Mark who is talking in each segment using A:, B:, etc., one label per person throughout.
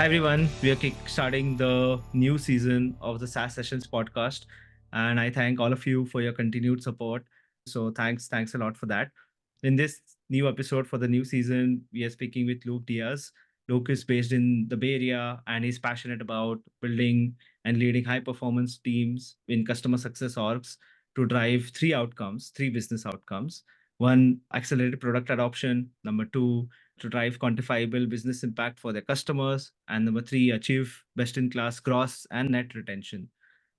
A: Hi everyone, we are starting the new season of the SaaS Sessions podcast, and I thank all of you for your continued support. So thanks a lot for that. In this new episode for the new season, we are speaking with Luke Diaz. Luke is based in the Bay Area and he's passionate about building and leading high performance teams in customer success orgs to drive three business outcomes. One, accelerated product adoption. Number two, to drive quantifiable business impact for their customers. And number three, achieve best in class gross and net retention.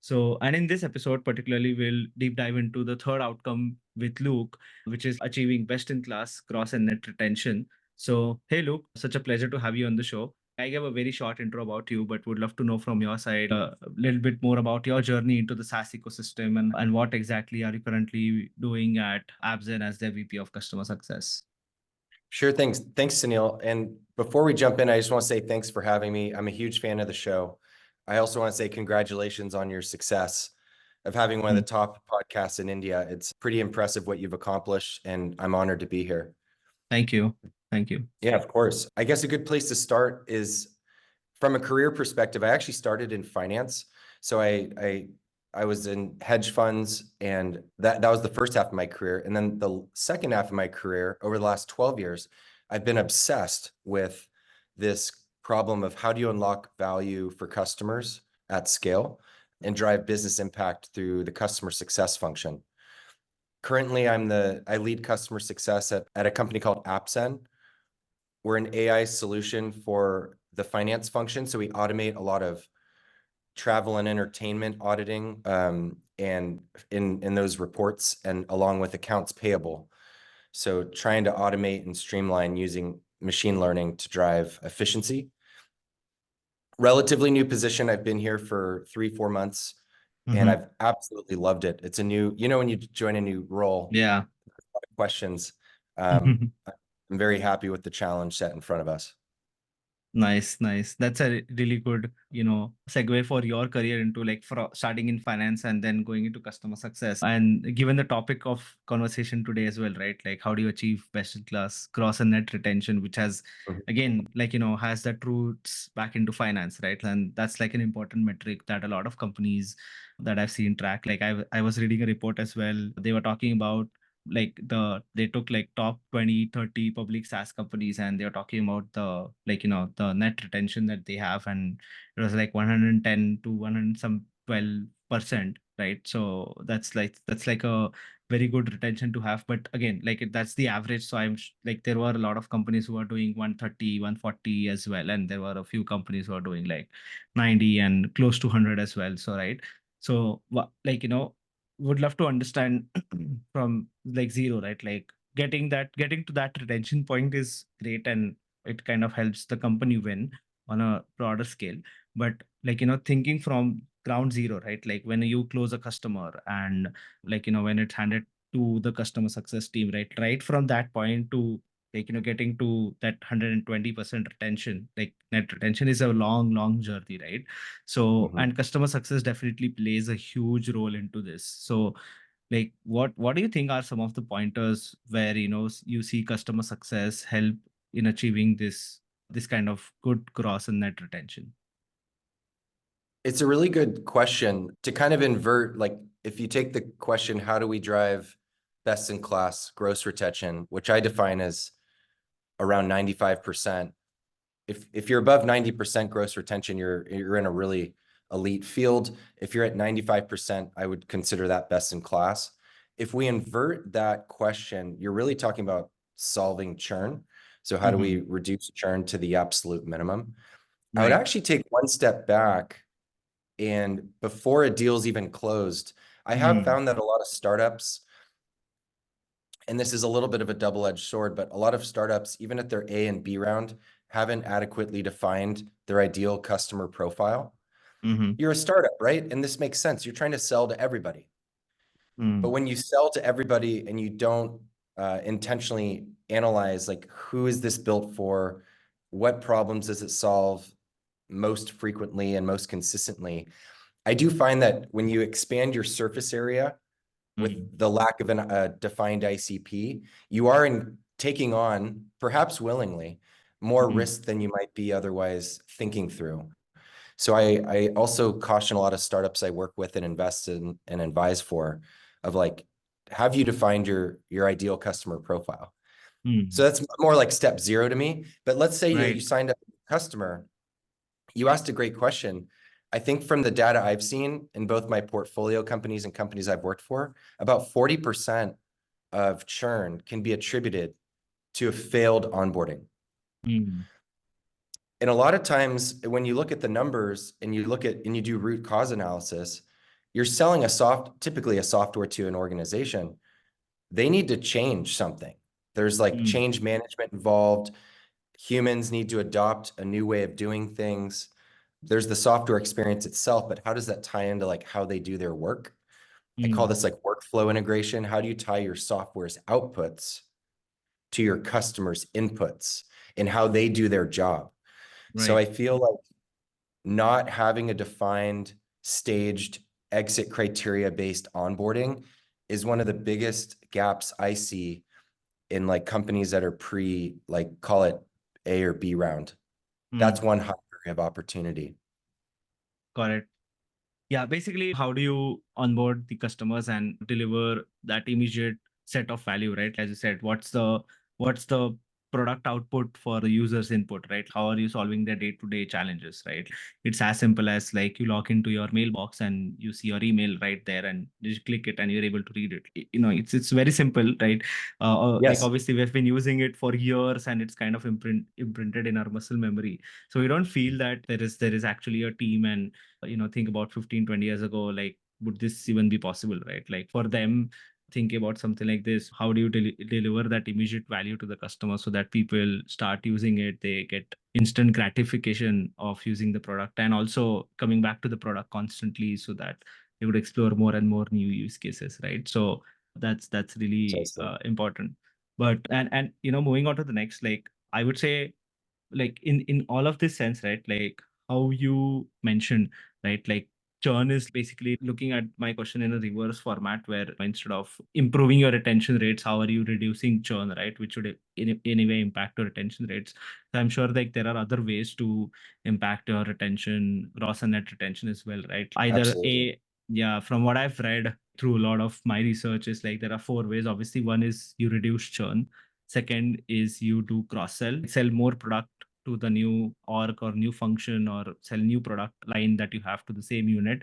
A: So, and in this episode, particularly, we'll deep dive into the third outcome with Luke, which is achieving best in class gross and net retention. So, hey, Luke, such a pleasure to have you on the show. I gave a very short intro about you, but would love to know from your side a little bit more about your journey into the SaaS ecosystem and what exactly are you currently doing at AppZen as the VP of Customer Success.
B: Sure. Thanks, Sunil. And before we jump in, I just want to say thanks for having me. I'm a huge fan of the show. I also want to say congratulations on your success of having one of the top podcasts in India. It's pretty impressive what you've accomplished, and I'm honored to be here.
A: Thank you. Thank you.
B: Yeah, of course. I guess a good place to start is from a career perspective. I actually started in finance. So I was in hedge funds, and that was the first half of my career. And then the second half of my career, over the last 12 years, I've been obsessed with this problem of how do you unlock value for customers at scale and drive business impact through the customer success function. Currently, I lead customer success at a company called AppZen. We're an AI solution for the finance function. So we automate a lot of travel and entertainment auditing and in those reports, and along with accounts payable. So trying to automate and streamline using machine learning to drive efficiency. Relatively new position. I've been here for 3-4 months, and I've absolutely loved it. It's a new, when you join a new role,
A: Yeah.
B: a lot of questions. I'm very happy with the challenge set in front of us.
A: Nice. That's a really good, segue for your career into starting in finance and then going into customer success. And given the topic of conversation today as well, right? Like how do you achieve best in class gross and net retention, which has again, has that roots back into finance, right? And that's like an important metric that a lot of companies that I've seen track. Like I was reading a report as well. They were talking about they took top 20-30 public SaaS companies, and they're talking about the the net retention that they have, and it was 110 to 100 some 12%, right? So that's like a very good retention to have. But again, that's the average. So there were a lot of companies who are doing 130, 140 as well, and there were a few companies who are doing 90 and close to 100 as well. So right. So would love to understand from zero, right? Getting to that retention point is great, and it kind of helps the company win on a broader scale. But thinking from ground zero, right? Like when you close a customer and when it's handed to the customer success team, right from that point to getting to that 120% retention, net retention is a long journey, right? So and customer success definitely plays a huge role into this. So what do you think are some of the pointers where you see customer success help in achieving this kind of good gross and net retention?
B: It's a really good question to kind of invert. If you take the question, how do we drive best in class gross retention, which I define as around 95%. If you're above 90% gross retention, you're in a really elite field. If you're at 95%, I would consider that best in class. If we invert that question, you're really talking about solving churn. So how do we reduce churn to the absolute minimum? Right. I would actually take one step back, and before a deal's even closed, I have found that a lot of startups, and this is a little bit of a double-edged sword, but a lot of startups, even at their A and B round, haven't adequately defined their ideal customer profile. You're a startup, right? And this makes sense. You're trying to sell to everybody. But when you sell to everybody and you don't intentionally analyze, who is this built for? What problems does it solve most frequently and most consistently? I do find that when you expand your surface area with the lack of a defined ICP, you are taking on, perhaps willingly, more
A: Mm,
B: risk than you might be otherwise thinking through. So I also caution a lot of startups I work with and invest in and advise for of like, have you defined your ideal customer profile? So
A: mm,
B: that's more like step 0 to me. But let's say you
A: right.
B: signed up a customer, you asked a great question. I think from the data I've seen in both my portfolio companies and companies I've worked for, about 40% of churn can be attributed to a failed onboarding.
A: Mm,
B: And a lot of times when you look at the numbers and you look at and you do root cause analysis, you're selling typically a software to an organization. They need to change something. There's like
A: mm,
B: change management involved. Humans need to adopt a new way of doing things. There's the software experience itself, but how does that tie into like how they do their work? I call
A: mm,
B: this like workflow integration. How do you tie your software's outputs to your customers' inputs and how they do their job? So
A: right.
B: I feel like not having a defined, staged exit criteria based onboarding is one of the biggest gaps I see in like companies that are like call it A or B round. That's
A: Mm,
B: one high area of opportunity.
A: correct. Yeah, basically, how do you onboard the customers and deliver that immediate set of value, right? As you said, what's the product output for the user's input, right? How are you solving their day-to-day challenges, right? It's as simple as like you log into your mailbox and you see your email right there, and you just click it and you're able to read it. It's very simple, right? Like
B: Yes,
A: obviously we've been using it for years, and it's kind of imprinted in our muscle memory. So we don't feel that there is actually a team, and think about 15-20 years ago, like would this even be possible, right? Like for them, think about something like this. How do you deliver that immediate value to the customer so that people start using it, they get instant gratification of using the product, and also coming back to the product constantly so that they would explore more and more new use cases, right? So that's really
B: precisely.
A: important. But and moving on to the next, like I would say, like in all of this sense, right? Like how you mentioned, right? Like churn is basically looking at my question in a reverse format, where instead of improving your retention rates, how are you reducing churn, right? Which would in any way impact your retention rates. So I'm sure like there are other ways to impact your retention, gross and net retention as well, right? Either
B: Absolutely.
A: a Yeah, from what I've read through a lot of my research, is like there are four ways. Obviously, one is you reduce churn. Second is you do cross sell more product to the new org or new function, or sell new product line that you have to the same unit.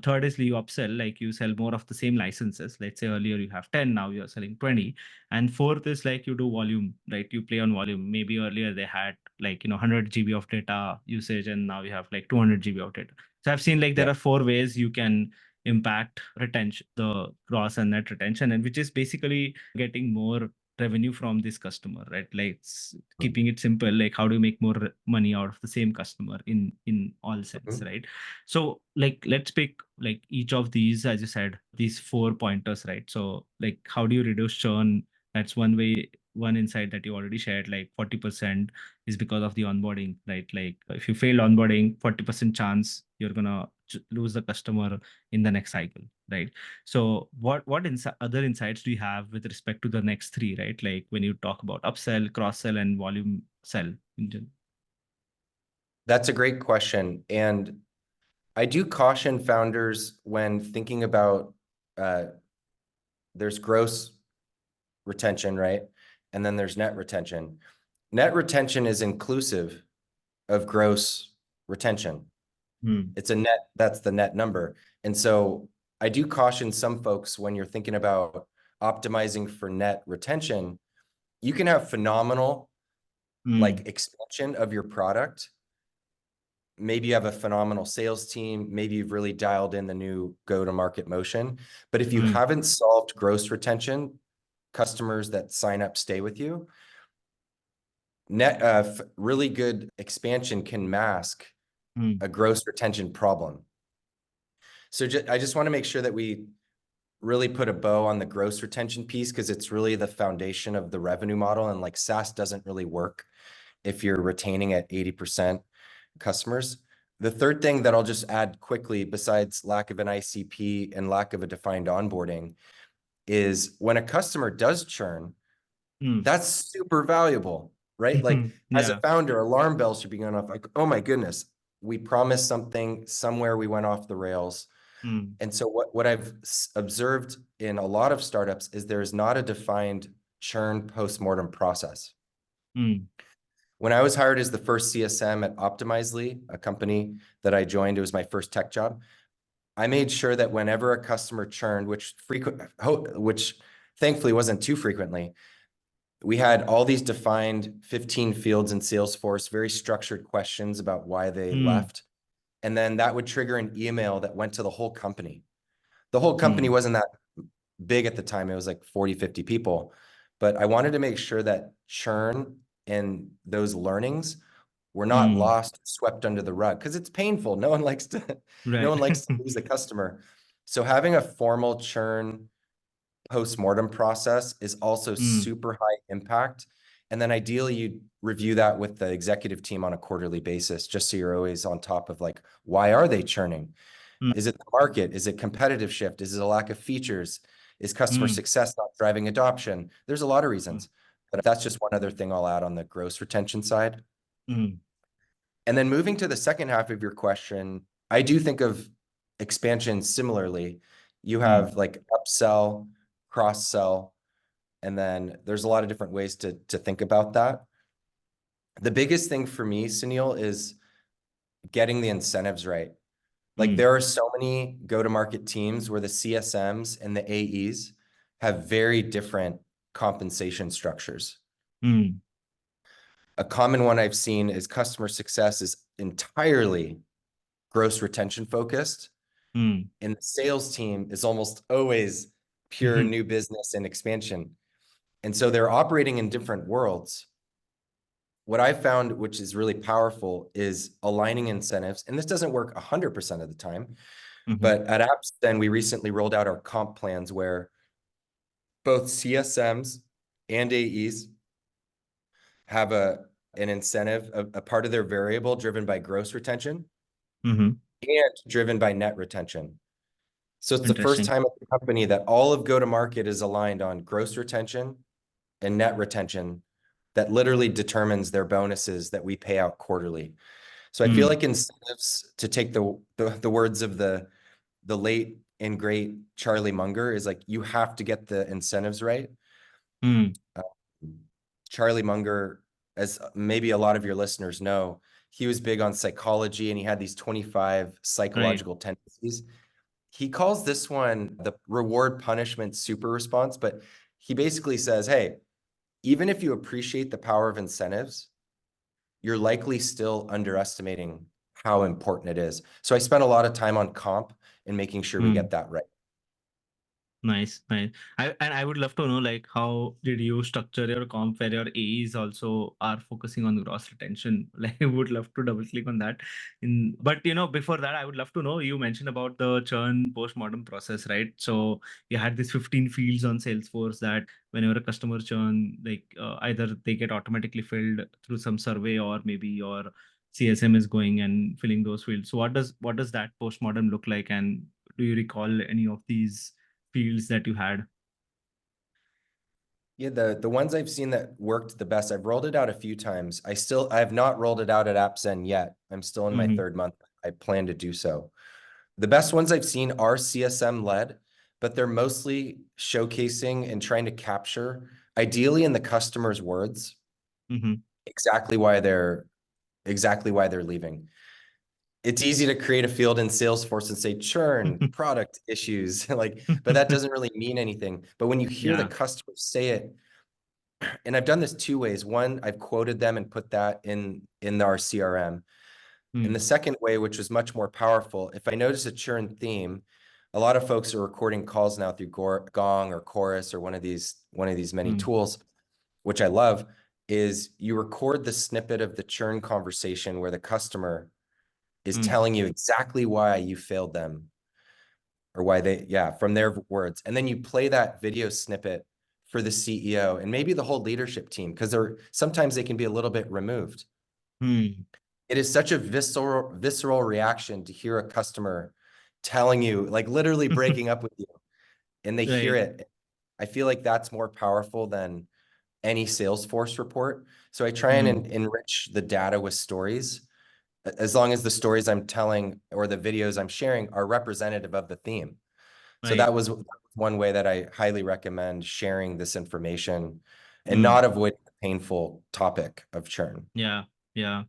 A: Third is you upsell, like you sell more of the same licenses. Let's say earlier you have 10, now you're selling 20. And fourth is like you do volume, right? You play on volume. Maybe earlier they had like 100 GB of data usage, and now you have like 200 GB of data. So I've seen like
B: Yeah.
A: there are four ways you can impact retention, the gross and net retention, and which is basically getting more revenue from this customer, right? Like keeping it simple, like how do you make more money out of the same customer in all sense,
B: Mhm.
A: right? So like let's pick like each of these, as you said, these four pointers, right? So like how do you reduce churn? That's one way. One insight that you already shared, like 40% is because of the onboarding, right? Like if you fail onboarding, 40% chance you're gonna lose the customer in the next cycle, right? So what other insights do you have with respect to the next three, right? Like when you talk about upsell, cross sell, and volume sell in general.
B: That's a great question. And I do caution founders when thinking about uh, there's gross retention, right? And then there's net retention. Net retention is inclusive of gross retention.
A: Hmm.
B: That's the net number. And so I do caution some folks when you're thinking about optimizing for net retention, you can have phenomenal
A: Hmm.
B: like expansion of your product. Maybe you have a phenomenal sales team. Maybe you've really dialed in the new go-to-market motion. But if you
A: Hmm.
B: haven't solved gross retention, customers that sign up stay with you, really good expansion can mask
A: Hmm.
B: a gross retention problem. So I just want to make sure that we really put a bow on the gross retention piece, because it's really the foundation of the revenue model. And like SaaS doesn't really work if you're retaining at 80% customers. The third thing that I'll just add quickly, besides lack of an ICP and lack of a defined onboarding, is when a customer does churn,
A: Hmm.
B: that's super valuable, right? Like as a
A: Yeah.
B: founder, alarm bells should be going off like, oh my goodness, we promised something, somewhere we went off the rails.
A: Mm,
B: And so what I've observed in a lot of startups is there's not a defined churn post-mortem process.
A: mm,
B: When I was hired as the first CSM at Optimizely, a company that I joined, it was my first tech job. I made sure that whenever a customer churned, which thankfully wasn't too frequently, we had all these defined 15 fields in Salesforce, very structured questions about why they
A: mm,
B: left. And then that would trigger an email that went to the whole company. The whole company
A: mm,
B: wasn't that big at the time. It was like 40, 50 people. But I wanted to make sure that churn and those learnings were not
A: mm.
B: lost, swept under the rug, because it's painful. No one likes to, no
A: Right.
B: one likes to lose a customer. So having a formal churn post-mortem process is also
A: Mm,
B: super high impact. And then ideally you review that with the executive team on a quarterly basis, just so you're always on top of like, why are they churning?
A: mm,
B: Is it the market? Is it competitive shift? Is it a lack of features? Is customer
A: mm,
B: success not driving adoption? There's a lot of
A: mm,
B: reasons, but that's just one other thing I'll add on the gross retention side.
A: mm,
B: And then moving to the second half of your question, I do think of expansion similarly. You
A: mm,
B: have like upsell, cross sell, and then there's a lot of different ways to think about that. The biggest thing for me, Sunil, is getting the incentives right. Like
A: mm,
B: there are so many go-to-market teams where the CSMs and the AEs have very different compensation structures.
A: mm,
B: A common one I've seen is customer success is entirely gross retention focused,
A: mm,
B: and the sales team is almost always pure
A: mhm,
B: new business and expansion. And so they're operating in different worlds. What I found, which is really powerful, is aligning incentives. And this doesn't work 100% of the time,
A: mhm,
B: but at AppZen, we recently rolled out our comp plans where both CSMs and AEs have an incentive, a part of their variable driven by gross retention
A: mhm.
B: and driven by net retention. So it's the first
A: Interesting.
B: time at the company that all of go-to-market is aligned on gross retention and net retention that literally determines their bonuses that we pay out quarterly. So I feel
A: Mm,
B: like incentives, to take the words of the late and great Charlie Munger, is like you have to get the incentives right.
A: mm,
B: Uh, Charlie Munger, as maybe a lot of your listeners know, he was big on psychology and he had these 25
A: right.
B: psychological tendencies. He calls this one the reward punishment super response, but he basically says, hey, even if you appreciate the power of incentives, you're likely still underestimating how important it is. So I spent a lot of time on comp and making sure we
A: Mm.
B: get that right.
A: Nice, nice. I would love to know like how did you structure your comp where your AEs also are focusing on gross retention? Like I would love to double click on that. But before that, I would love to know, you mentioned about the churn post-mortem process, right? So you had these 15 fields on Salesforce that whenever a customer churn, like either they get automatically filled through some survey or maybe your CSM is going and filling those fields. So what does that post-mortem look like? And do you recall any of these fields that you had?
B: Yeah, the ones I've seen that worked the best, I've rolled it out a few times. I have not rolled it out at AppZen yet. I'm still in my
A: Mm-hmm.
B: third month. I plan to do so. The best ones I've seen are CSM led, but they're mostly showcasing and trying to capture, ideally in the customer's words,
A: Mm-hmm.
B: exactly why they're leaving. It's easy to create a field in Salesforce and say churn, product issues, like, but that doesn't really mean anything. But when you hear the
A: Yeah.
B: customers say it, and I've done this two ways. One, I've quoted them and put that in our CRM. And the
A: Mm,
B: second way, which was much more powerful, if I notice a churn theme, a lot of folks are recording calls now through Gong or Chorus or one of these many
A: mm,
B: tools, which I love, is you record the snippet of the churn conversation where the customer is
A: mm,
B: telling you exactly why you failed them or why they, yeah, from their words. And then you play that video snippet for the CEO and maybe the whole leadership team, because sometimes they can be a little bit removed.
A: mm.
B: It is such a visceral reaction to hear a customer telling you, like literally breaking up with you, and they hear
A: Right.
B: it. I feel like that's more powerful than any Salesforce report. So I try and enrich the data with stories, as long as the stories I'm telling or the videos I'm sharing are representative of the theme. So
A: Right.
B: that was one way that I highly recommend sharing this information and
A: Mm.
B: not avoid the painful topic of churn.
A: Yeah. Yeah.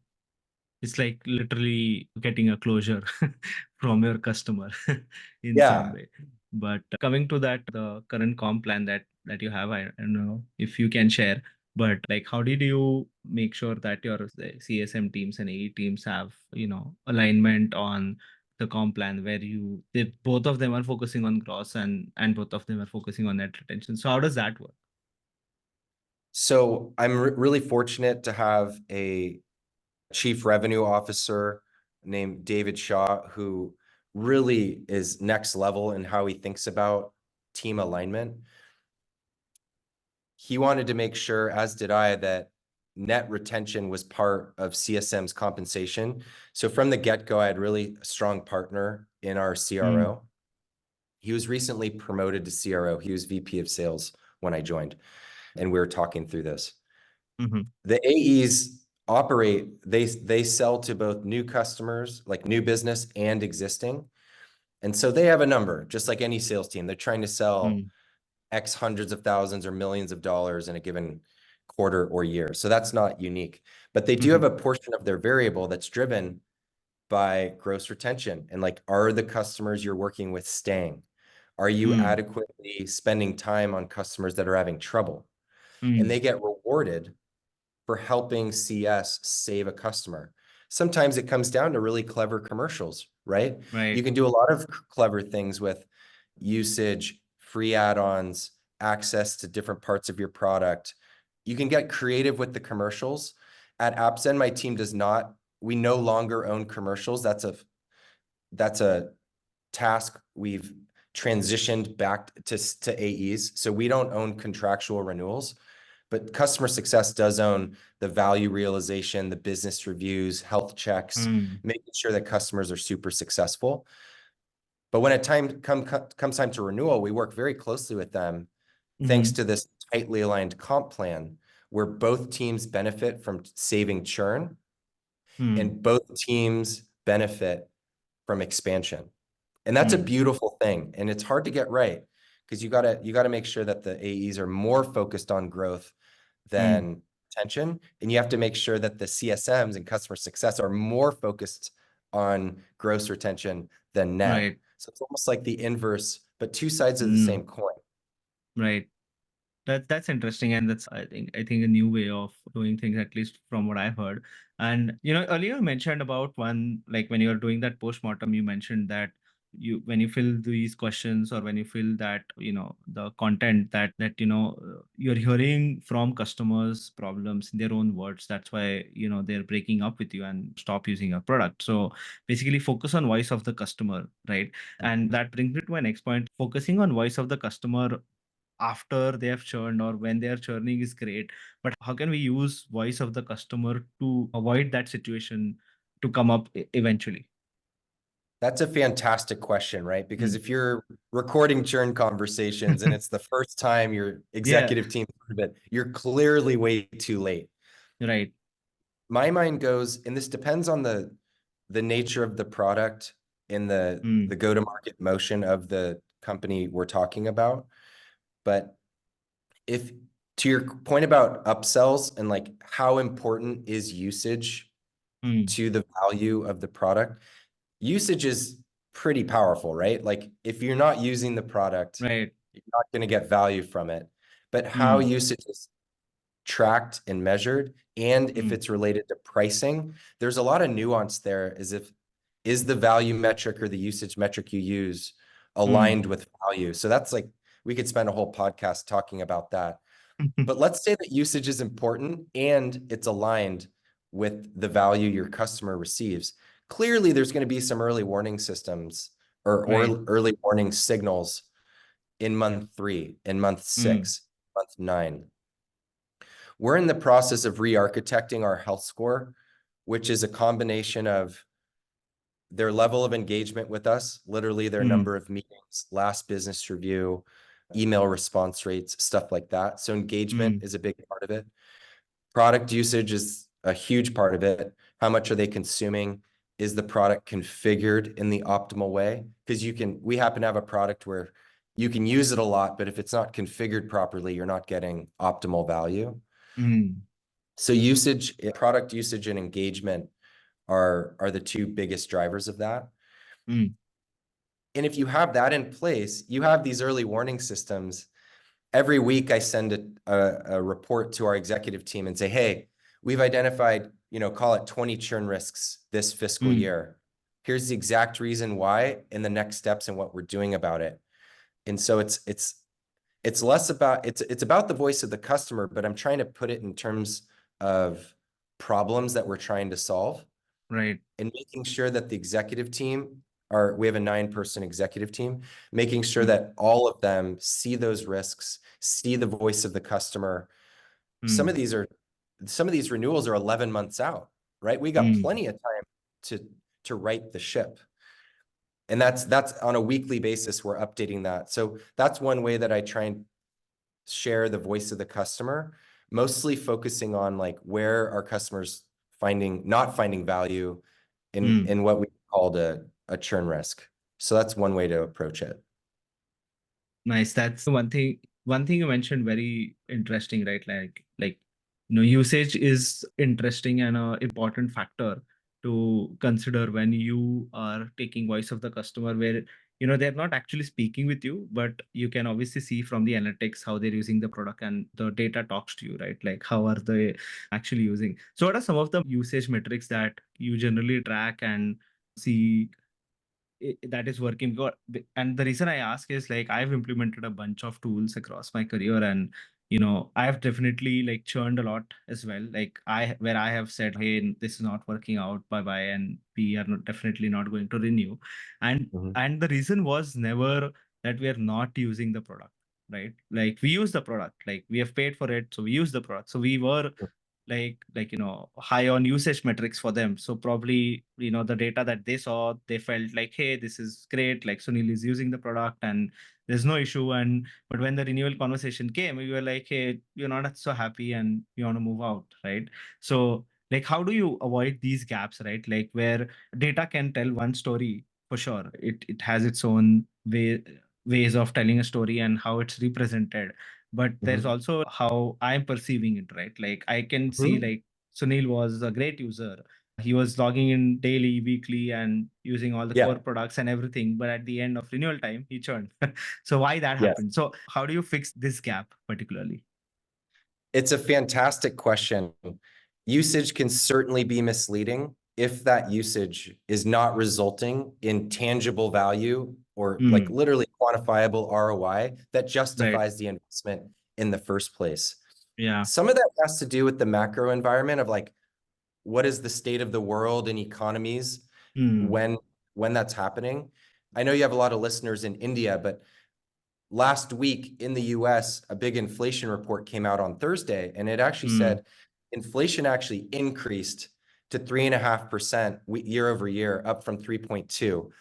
A: It's like literally getting a closure from your customer in some
B: Yeah.
A: way. But coming to that, the current comp plan that you have, I don't know if you can share, but like how did you make sure that your CSM teams and AE teams have, alignment on the comp plan where both of them are focusing on gross and both of them are focusing on net retention. So how does that work?
B: So I'm really fortunate to have a chief revenue officer named David Shaw, who really is next level in how he thinks about team alignment. He wanted to make sure, as did I, that net retention was part of CSM's compensation. So from the get-go, I had really a strong partner in our
A: Mm,
B: CRO. He was recently promoted to CRO. He was VP of sales when I joined, and we were talking through this.
A: mhm,
B: The AEs operate, they sell to both new customers, like new business and existing. And so they have a number, just like any sales team. They're trying to sell
A: mm,
B: X hundreds of thousands or millions of dollars in a given quarter or year. So that's not unique. But they do have
A: mhm,
B: a portion of their variable that's driven by gross retention. And like, are the customers you're working with staying? Are you
A: mm,
B: adequately spending time on customers that are having trouble? And
A: mm,
B: they get rewarded for helping CS save a customer. Sometimes it comes down to really clever commercials, right? You
A: right.
B: can do a lot of clever things with usage, free add-ons, access to different parts of your product. You can get creative with the commercials. At AppZen, my team does not, we no longer own commercials. That's a task we've transitioned back to AEs. So we don't own contractual renewals. But customer success does own the value realization, the business reviews, health checks,
A: Mm,
B: making sure that customers are super successful. But when comes time to renewal, we work very closely with them, thanks
A: mhm,
B: to this tightly aligned comp plan, where both teams benefit from saving churn
A: mm,
B: and both teams benefit from expansion. And that's a
A: mm,
B: beautiful thing. And it's hard to get right, because you gotta make sure that the AEs are more focused on growth
A: mm.
B: than retention. And you have to make sure that the CSMs and customer success are more focused on gross retention than net.
A: Right.
B: So it's almost like the inverse, but two sides of the
A: Mm,
B: same coin.
A: right. That's interesting, and that's I think a new way of doing things, at least from what I've heard. And earlier you mentioned about one, like when you're doing that post-mortem, you mentioned that when you fill these questions or when you fill that, the content that you're hearing from customers' problems in their own words. That's why they're breaking up with you and stop using your product. So basically, focus on voice of the customer, right? And that brings me to my next point. Focusing on voice of the customer after they have churned or when they are churning is great, but how can we use voice of the customer to avoid that situation to come up eventually?
B: That's a fantastic question, right? Because
A: Mm.
B: if you're recording churn conversations and it's the first time your
A: Yeah,
B: executive team heard of it, you're clearly way too late.
A: right.
B: My mind goes, and this depends on the nature of the product and the
A: Mm,
B: go-to-market motion of the company we're talking about. But if, to your point about upsells and like how important is usage
A: mm,
B: to the value of the product, usage is pretty powerful, right? Like if you're not using the product,
A: right.
B: you're not going to get value from it. But how
A: Mm,
B: usage is tracked and measured, and if
A: mm,
B: it's related to pricing, there's a lot of nuance there. Is the value metric or the usage metric you use
A: mm.
B: aligned with value? So that's like, we could spend a whole podcast talking about that. But let's say that usage is important and it's aligned with the value your customer receives. Clearly, there's going to be some early warning systems
A: Right.
B: or early warning signals in month 3, in month
A: Mm,
B: 6, month 9. We're in the process of re-architecting our health score, which is a combination of their level of engagement with us, literally their
A: mm,
B: number of meetings, last business review, email response rates, stuff like that. So engagement
A: Mm,
B: is a big part of it. Product usage is a huge part of it. How much are they consuming? Is the product configured in the optimal way? Because we happen to have a product where you can use it a lot, but if it's not configured properly, you're not getting optimal value.
A: mm,
B: So product usage and engagement are the two biggest drivers of that.
A: mm,
B: And if you have that in place, you have these early warning systems. Every week I send a report to our executive team and say, hey, we've identified, call it 20 churn risks this fiscal
A: mm,
B: year. Here's the exact reason why and the next steps and what we're doing about it. And so it's less about it's about the voice of the customer, but I'm trying to put it in terms of problems that we're trying to solve
A: right.
B: and making sure that the executive team we have a 9-person executive team, making sure
A: Mm,
B: that all of them see those risks, see the voice of the customer. Some
A: mm,
B: of these renewals are 11 months out, right? We got
A: mm.
B: plenty of time to right the ship. And that's on a weekly basis, we're updating that. So that's one way that I try and share the voice of the customer, mostly focusing on like where our customers not finding value
A: Mm.
B: in what we called a churn risk. So that's one way to approach it.
A: Nice. That's one thing. One thing you mentioned very interesting, right? Usage is interesting and a important factor to consider when you are taking voice of the customer, where they're not actually speaking with you, but you can obviously see from the analytics how they're using the product and the data talks to you, right? Like how are they actually using? So what are some of the usage metrics that you generally track and see that is working and the reason I ask is like I've implemented a bunch of tools across my career, and I have definitely like churned a lot as well, like where I have said, hey, this is not working out, bye bye, and we are definitely not going to renew. and
B: Mhm.
A: and the reason was never that we are not using the product, right? Like we use the product, like we have paid for it, so we use the product, so we were high on usage metrics for them. So probably the data that they saw, they felt like, hey, this is great, like Sunil is using the product and there's no issue. And but when the renewal conversation came, we were like, hey, you're not so happy and you want to move out, right? So like how do you avoid these gaps, right? Like where data can tell one story for sure, it has its own ways of telling a story and how it's represented, but there's
B: Mhm.
A: also how I'm perceiving it, right? Like I can see
B: Mhm.
A: like Sunil was a great user. He was logging in daily, weekly, and using all the core
B: Yeah.
A: products and everything. But at the end of renewal time, he churned. So why that
B: Yes.
A: happened? So how do you fix this gap particularly?
B: It's a fantastic question. Usage can certainly be misleading if that usage is not resulting in tangible value or like
A: Mm,
B: literally quantifiable ROI that
A: right.
B: justifies the investment in the first place.
A: Yeah.
B: Some of that has to do with the macro environment of like, what is the state of the world and economies
A: Mm,
B: when that's happening? I know you have a lot of listeners in India, but last week in the US, a big inflation report came out on Thursday, and it actually
A: mm,
B: said inflation actually increased to 3.5% year over year, up from 3.2.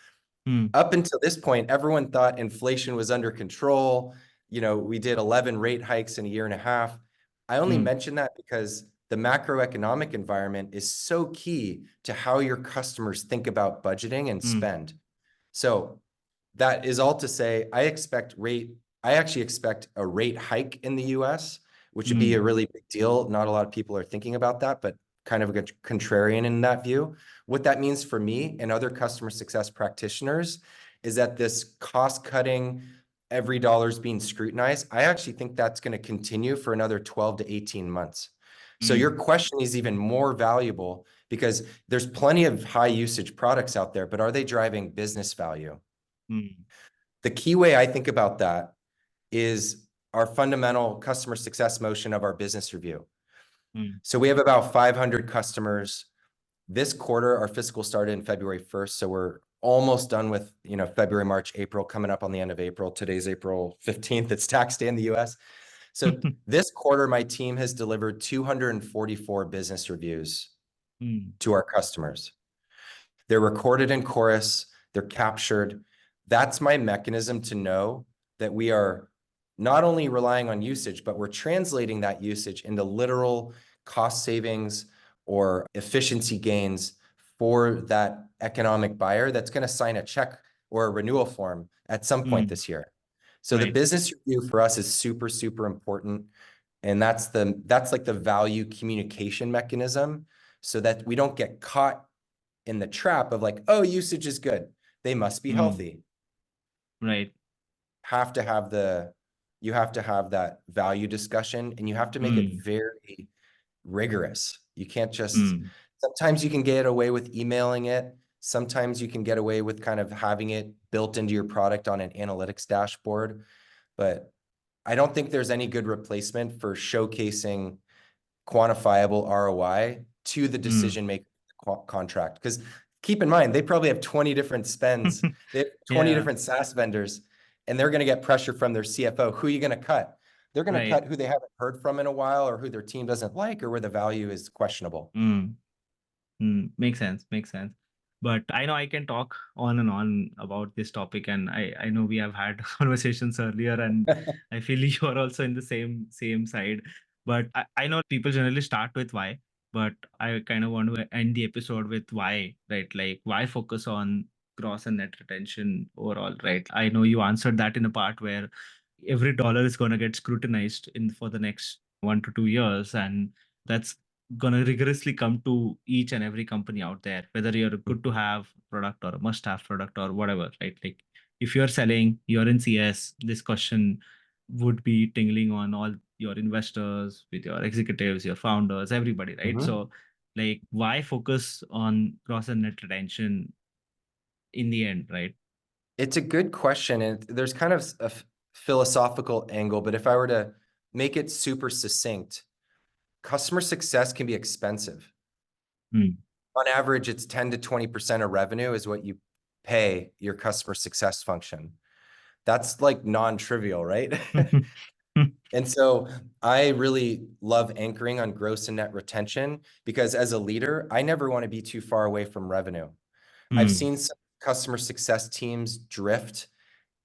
A: mm,
B: Up until this point, everyone thought inflation was under control. We did 11 rate hikes in a year and a half. I only
A: mm,
B: mention that because the macroeconomic environment is so key to how your customers think about budgeting and
A: mm,
B: spend. So that is all to say, I actually expect a rate hike in the US, which would be
A: mm,
B: a really big deal. Not a lot of people are thinking about that, but kind of a contrarian in that view. What that means for me and other customer success practitioners is that this cost cutting, every dollar is being scrutinized. I actually think that's going to continue for another 12 to 18 months. So your
A: mm,
B: question is even more valuable because there's plenty of high usage products out there, but are they driving business value?
A: mm,
B: The key way I think about that is our fundamental customer success motion of our business review.
A: mm,
B: So we have about 500 customers. This quarter, our fiscal started in February 1st. So we're almost done with, February, March, April, coming up on the end of April. Today's April 15th. It's tax day in the US. So this quarter, my team has delivered 244 business reviews
A: mm,
B: to our customers. They're recorded in Chorus. They're captured. That's my mechanism to know that we are not only relying on usage, but we're translating that usage into literal cost savings or efficiency gains for that economic buyer that's going to sign a check or a renewal form at some point
A: Mm,
B: this year. So the
A: right.
B: business review for us is super, super important. And that's like the value communication mechanism so that we don't get caught in the trap of like, oh, usage is good. They must be
A: Mm,
B: healthy.
A: right.
B: Have to have you have to have that value discussion, and you have to make it
A: Mm,
B: very rigorous. You can't just,
A: mm,
B: sometimes you can get away with emailing it. Sometimes you can get away with kind of having it built into your product on an analytics dashboard. But I don't think there's any good replacement for showcasing quantifiable ROI to the
A: mm.
B: decision maker contract. Because keep in mind, they probably have 20 different spends. They have 20
A: Yeah,
B: different SaaS vendors, and they're going to get pressure from their CFO. Who are you going to cut? They're going to
A: right.
B: cut who they haven't heard from in a while, or who their team doesn't like, or where the value is questionable.
A: Mm. Makes sense. Makes sense. But I know I can talk on and on about this topic, and I know we have had conversations earlier, and I feel you are also in the same side. But I know people generally start with why, but I kind of want to end the episode with why, right? Like why focus on gross and net retention overall, right? I know you answered that in a part where every dollar is going to get scrutinized in for the next 1 to 2 years, and that's going to rigorously come to each and every company out there, whether you're a good to have product or a must have product or whatever, right? Like if you're selling, you're in CS, this question would be tingling on all your investors, with your executives, your founders, everybody, right?
B: Mhm.
A: So like why focus on gross and net retention in the end, right?
B: It's a good question, and there's kind of a philosophical angle, but if I were to make it super succinct, customer success can be expensive.
A: Mm.
B: On average, it's 10 to 20% of revenue is what you pay your customer success function. That's like non-trivial, right? And so I really love anchoring on gross and net retention because as a leader, I never want to be too far away from revenue. I've
A: Mm.
B: seen some customer success teams drift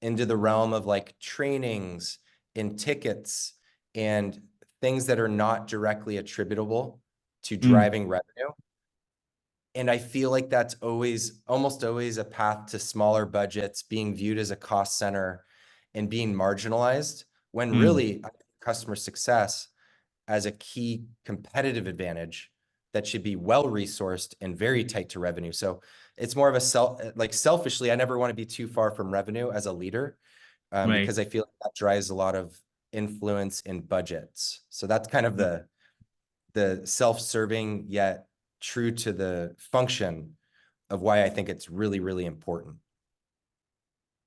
B: into the realm of like trainings and tickets and things that are not directly attributable to
A: Mm.
B: driving revenue. And I feel like that's almost always a path to smaller budgets, being viewed as a cost center and being marginalized, when
A: Mm.
B: really customer success as a key competitive advantage that should be well resourced and very tight to revenue. So it's more of a like selfishly, I never want to be too far from revenue as a leader,
A: Right.
B: because I feel like that drives a lot of influence in budgets. So that's kind of the self-serving yet true to the function of why I think it's really, really important.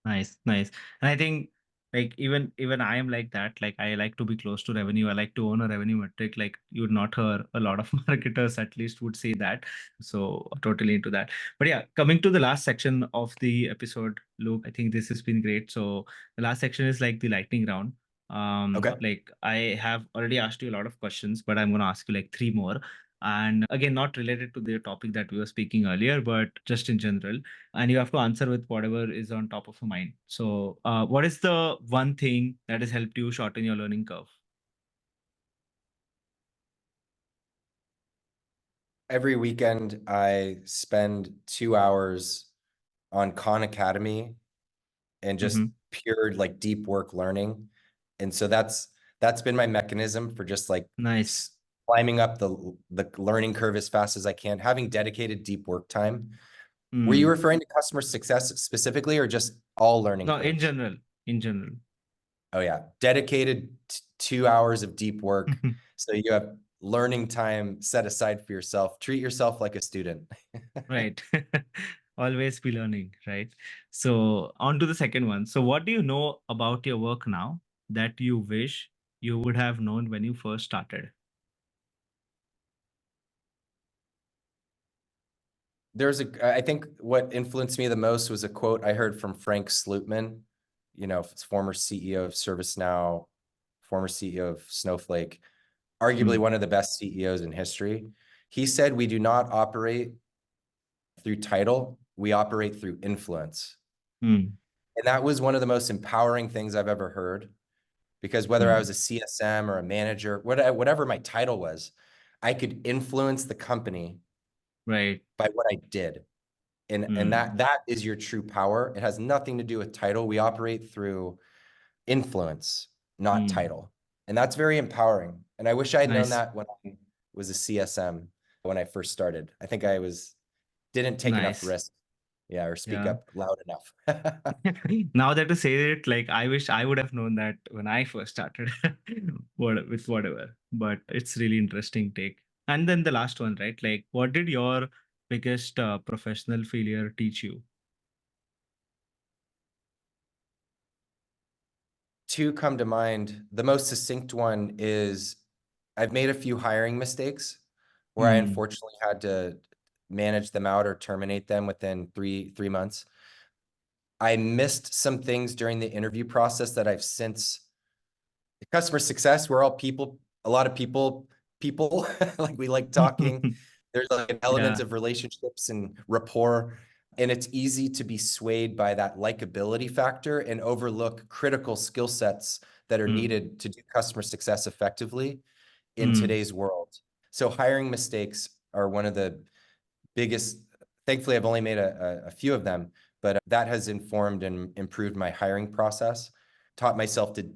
A: Nice, nice. And I think like even I am like that. Like I like to be close to revenue. I like to own a revenue metric. Like you would not hear a lot of marketers at least would say that. So totally into that. But yeah, coming to the last section of the episode, Luke, I think this has been great. So the last section is like the lightning round.
B: Okay.
A: Like I have already asked you a lot of questions, but I'm gonna ask you like three more. And again, not related to the topic that we were speaking earlier, but just in general, and you have to answer with whatever is on top of your mind. So, what is the one thing that has helped you shorten your learning curve?
B: Every weekend, I spend 2 hours on Khan Academy and just
A: Hmm.
B: pure like deep work learning. And so that's been my mechanism for just like
A: Nice.
B: climbing up the learning curve as fast as I can, having dedicated deep work time. Were you
A: Mm.
B: referring to customer success specifically or just all learning
A: No, in
B: curves?
A: general, in general.
B: Oh yeah, dedicated 2 hours of deep work. So you have learning time set aside for yourself. Treat yourself like a student.
A: Right. Always be learning, right? So, on to the second one. So, what do you know about your work now that you wish you would have known when you first started?
B: I think what influenced me the most was a quote I heard from Frank Slootman, former CEO of ServiceNow, former CEO of Snowflake, arguably
A: Mm.
B: one of the best CEOs in history. He said, "We do not operate through title, we operate through influence."
A: Mm.
B: And that was one of the most empowering things I've ever heard. because whether I
A: Mm.
B: was a CSM or a manager, whatever my title was, I could influence the company
A: Right.
B: by what I did. And
A: Mm.
B: that is your true power. It has nothing to do with title. We operate through influence, not
A: Mm.
B: title. And that's very empowering. And I wish I had known
A: Nice.
B: that when I was a CSM when I first started. I think I didn't take enough
A: Nice.
B: risk. Yeah, or speak
A: Yeah.
B: up loud enough.
A: Now that you say it, like I wish I would have known that when I first started, with whatever. But it's really interesting take. And then the last one, right? Like, what did your biggest professional failure teach you?
B: Two come to mind. The most succinct one is I've made a few hiring mistakes where I
A: Hmm.
B: unfortunately had to manage them out or terminate them within three months. I missed some things during the interview process that I've since customer success. We're all people, a lot of people, like we like talking. There's like an element
A: Yeah.
B: of relationships and rapport, and it's easy to be swayed by that likability factor and overlook critical skill sets that are
A: Hmm.
B: needed to do customer success effectively in
A: Hmm.
B: today's world. So hiring mistakes are one of the biggest. Thankfully, I've only made a few of them, but that has informed and improved my hiring process, taught myself to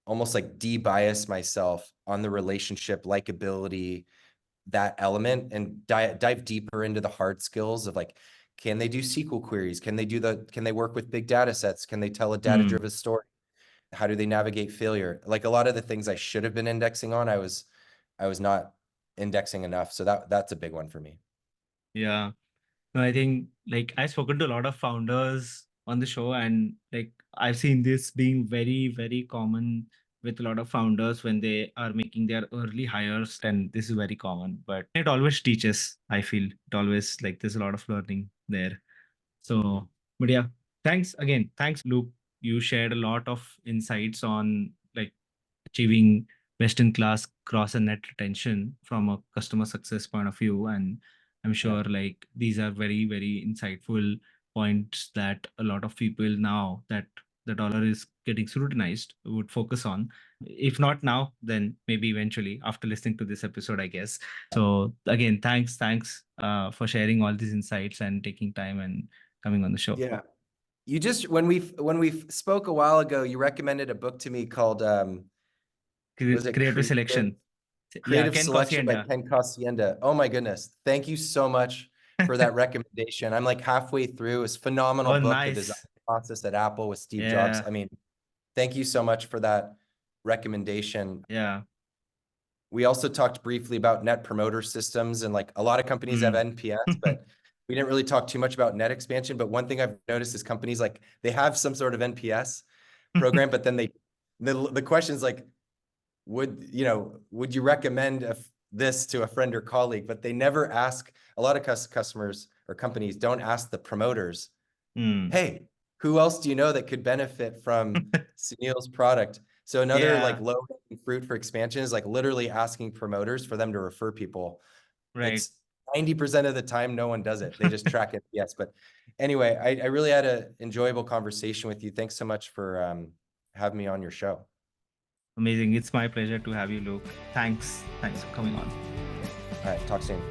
B: almost like de-bias myself on the relationship, likability, that element, and dive deeper into the hard skills of like, can they do SQL queries? Can they work with big data sets? Can they tell a
A: Hmm.
B: data-driven story? How do they navigate failure? Like a lot of the things I should have been indexing on, I was not indexing enough. So that's a big one for me.
A: Yeah. No, I think like I've spoken to a lot of founders on the show, and like I've seen this being very, very common with a lot of founders when they are making their early hires, and this is very common. But it always teaches, I feel. It always like there's a lot of learning there. So, but yeah, thanks again. Thanks, Luke. You shared a lot of insights on like achieving best in class cross and net retention from a customer success point of view. And I'm
B: Yeah.
A: sure like these are very, very insightful points that a lot of people now that the dollar is getting scrutinized would focus on. If not now, then maybe eventually after listening to this episode, I guess. So again, thanks for sharing all these insights and taking time and coming on the show.
B: Yeah. You just when we spoke a while ago, you recommended a book to me called was it
A: Creative selection. Yeah,
B: Creative
A: Ken
B: Selection by
A: Cosienda.
B: Ken Cosienda. Oh my goodness. Thank you so much for that recommendation. I'm like halfway through. It's a phenomenal
A: Oh,
B: book, The Design
A: nice.
B: Process at Apple with Steve Jobs.
A: Yeah,
B: I mean, thank you so much for that recommendation.
A: yeah.
B: We also talked briefly about net promoter systems, and like a lot of companies have
A: Mm.
B: NPS, but we didn't really talk too much about net expansion. But one thing I've noticed is companies like they have some sort of NPS program, but then the question is like, would you recommend this to a friend or colleague? But they never ask. A lot of customers or companies don't ask the promoters,
A: Mm.
B: hey, who else do you know that could benefit from Sunil's product? So another like
A: Yeah,
B: low hanging fruit for expansion is like literally asking promoters for them to refer people.
A: right.
B: It's 90% of the time no one does it. They just track it. Yes. But anyway, I really had an enjoyable conversation with you. Thanks so much for having me on your show.
A: Amazing. It's my pleasure to have you, Luke. Thanks. Thanks for coming on.
B: All right, talk soon.